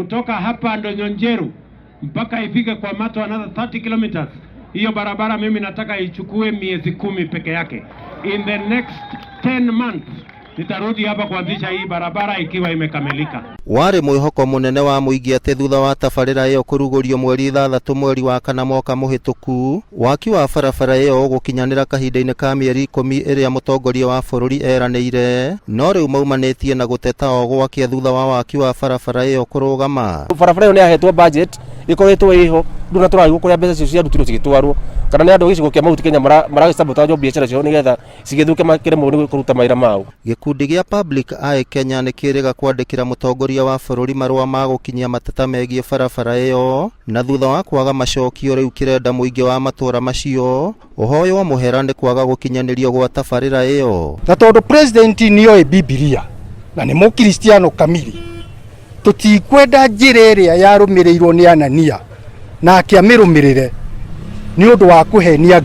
kutoka hapa Ndonyonjeru mpaka ifike kwa Mato another 30 kilometers. Hiyo barabara mimi nataka ichukue miezi 10 peke yake. In the next 10 months nitarudi hapa kuanzisha hii barabara ikiwa imekamilika. Wari mwihoko munene wa muingi ati thutha wa tabarira iyo kurugurio mweri 3 mweri wa kana mwaka muhituku, waki wa barabara iyo gukinyanira kahinda-ini ka mieri 10 iria mutongoria wa bururi eranĩire, no riu maumanitie na guteta o gwakia thutha wa waki wa barabara iyo kurugama. Barabara iyo ni ahetwo budget ikoretwo iho nduna turagwo kuria mbeca cio cia ndutiro cigitwarwo kana ni andu gicigo kia mahuti Kenya maragisabotajo biashara cio nigetha cigithuke makire mu kuruta maira mao. Gikundi gia Public Eye Kenya ni kiriga kwandikira mutongoria wa bururi marua ma gukinyia mateta megie barabara iyo, na thutha wa kwaga macokio riu kirenda muingi wa matura macio uhoyo wa muhera ni kwaga gukinyanirio gwa tabarira iyo. Na tondu president niyo Biblia na ni mukristiano kamili, tutikwenda njira iria yarumirirwo ni Anania na akiamirumirire ni undu wa kuhenia